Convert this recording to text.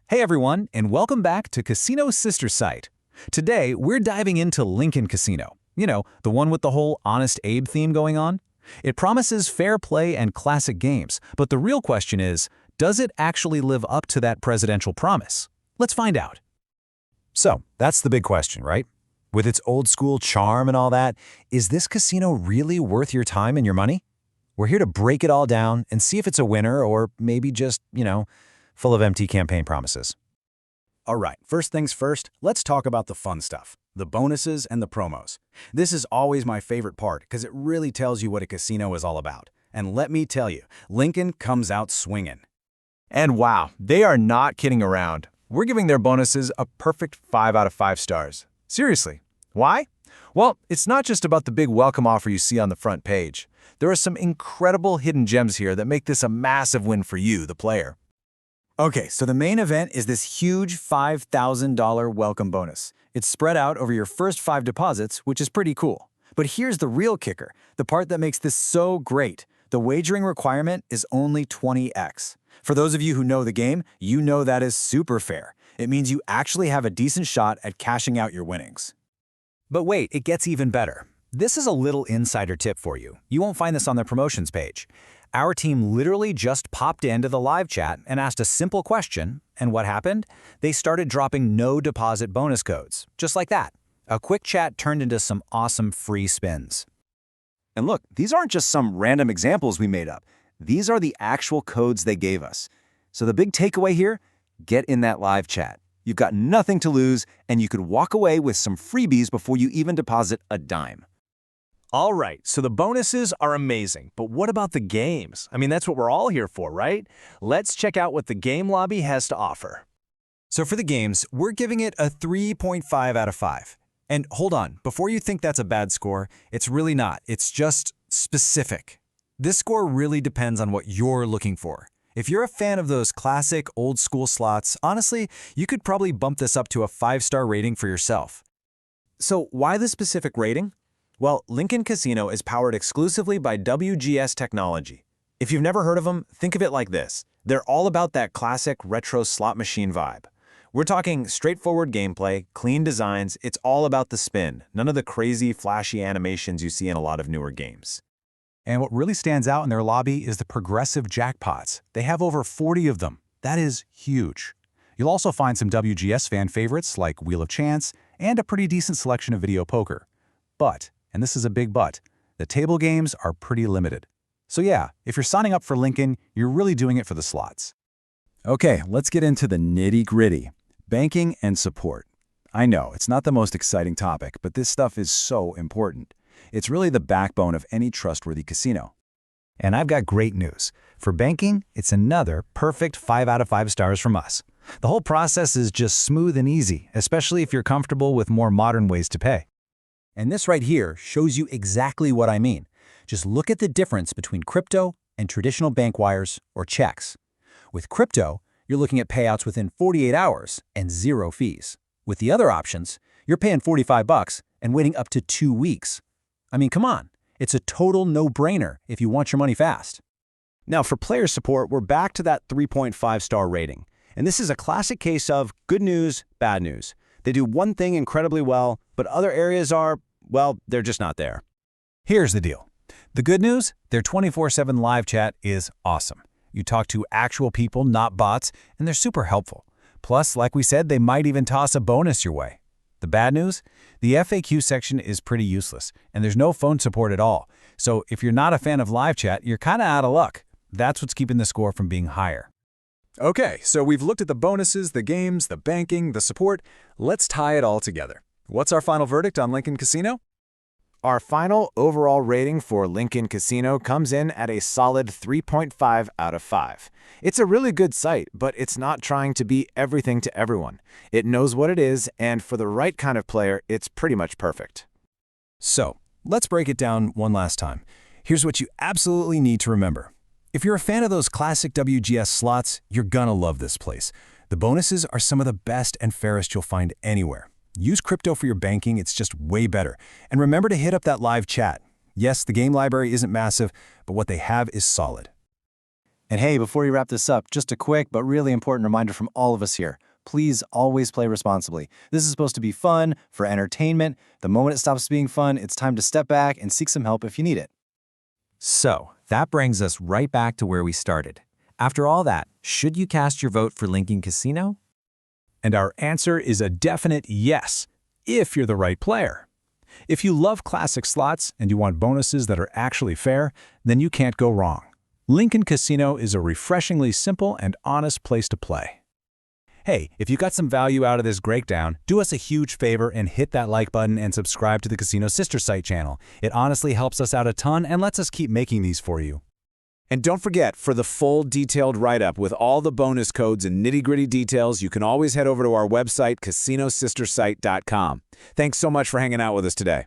Hey everyone, and welcome back to Casino's sister site. Today, we're diving into Lincoln Casino. You know, the one with the whole Honest Abe theme going on. It promises fair play and classic games, but the real question is, does it actually live up to that presidential promise? Let's find out. So, that's the big question, right? With its old-school charm and all that, is this casino really worth your time and your money? We're here to break it all down and see if it's a winner or maybe just, full of empty campaign promises. All right, first things first, let's talk about the fun stuff, the bonuses and the promos. This is always my favorite part because it really tells you what a casino is all about. And let me tell you, Lincoln comes out swinging. And wow, they are not kidding around. We're giving their bonuses a perfect 5 out of 5 stars. Seriously. Why? Well, it's not just about the big welcome offer you see on the front page. There are some incredible hidden gems here that make this a massive win for you, the player. Okay, so the main event is this huge $5,000 welcome bonus. It's spread out over your first 5 deposits, which is pretty cool. But here's the real kicker, the part that makes this so great. The wagering requirement is only 20x. For those of you who know the game, you know that is super fair. It means you actually have a decent shot at cashing out your winnings. But wait, it gets even better. This is a little insider tip for you. You won't find this on the promotions page. Our team literally just popped into the live chat and asked a simple question, and what happened? They started dropping no deposit bonus codes, just like that. A quick chat turned into some awesome free spins. And look, these aren't just some random examples we made up. These are the actual codes they gave us. So the big takeaway here, get in that live chat. You've got nothing to lose, and you could walk away with some freebies before you even deposit a dime. All right, so the bonuses are amazing, but what about the games? I mean, that's what we're all here for, right? Let's check out what the game lobby has to offer. So for the games, we're giving it a 3.5 out of 5. And hold on, before you think that's a bad score, it's really not. It's just specific. This score really depends on what you're looking for. If you're a fan of those classic old-school slots, honestly, you could probably bump this up to a 5-star rating for yourself. So why the specific rating? Well, Lincoln Casino is powered exclusively by WGS Technology. If you've never heard of them, think of it like this. They're all about that classic retro slot machine vibe. We're talking straightforward gameplay, clean designs, it's all about the spin, none of the crazy, flashy animations you see in a lot of newer games. And what really stands out in their lobby is the progressive jackpots. They have over 40 of them. That is huge. You'll also find some WGS fan favorites like Wheel of Chance and a pretty decent selection of video poker. But, and this is a big but, the table games are pretty limited. So yeah, if you're signing up for Lincoln, you're really doing it for the slots. Okay, let's get into the nitty-gritty. Banking and support. I know, it's not the most exciting topic, but this stuff is so important. It's really the backbone of any trustworthy casino. And I've got great news. For banking, it's another perfect 5 out of 5 stars from us. The whole process is just smooth and easy, especially if you're comfortable with more modern ways to pay. And this right here shows you exactly what I mean. Just look at the difference between crypto and traditional bank wires or checks. With crypto, you're looking at payouts within 48 hours and 0 fees. With the other options, you're paying $45 and waiting up to 2 weeks. I mean, come on. It's a total no-brainer if you want your money fast. Now for player support, we're back to that 3.5-star rating. And this is a classic case of good news, bad news. They do one thing incredibly well, but other areas are, well, they're just not there. Here's the deal. The good news, their 24/7 live chat is awesome. You talk to actual people, not bots, and they're super helpful. Plus, like we said, they might even toss a bonus your way. The bad news? The FAQ section is pretty useless, and there's no phone support at all. So if you're not a fan of live chat, you're kind of out of luck. That's what's keeping the score from being higher. Okay, so we've looked at the bonuses, the games, the banking, the support. Let's tie it all together. What's our final verdict on Lincoln Casino? Our final overall rating for Lincoln Casino comes in at a solid 3.5 out of 5. It's a really good site, but it's not trying to be everything to everyone. It knows what it is, and for the right kind of player, it's pretty much perfect. So, let's break it down one last time. Here's what you absolutely need to remember. If you're a fan of those classic WGS slots, you're gonna love this place. The bonuses are some of the best and fairest you'll find anywhere. Use crypto for your banking, it's just way better. And remember to hit up that live chat. Yes, the game library isn't massive, but what they have is solid. And hey, before we wrap this up, just a quick but really important reminder from all of us here. Please always play responsibly. This is supposed to be fun, for entertainment. The moment it stops being fun, it's time to step back and seek some help if you need it. So, that brings us right back to where we started. After all that, should you cast your vote for Lincoln Casino? And our answer is a definite yes, if you're the right player. If you love classic slots and you want bonuses that are actually fair, then you can't go wrong. Lincoln Casino is a refreshingly simple and honest place to play. Hey, if you got some value out of this breakdown, do us a huge favor and hit that like button and subscribe to the Casino Sister Site channel. It honestly helps us out a ton and lets us keep making these for you. And don't forget, for the full detailed write-up with all the bonus codes and nitty-gritty details, you can always head over to our website, casinosistersite.com. Thanks so much for hanging out with us today.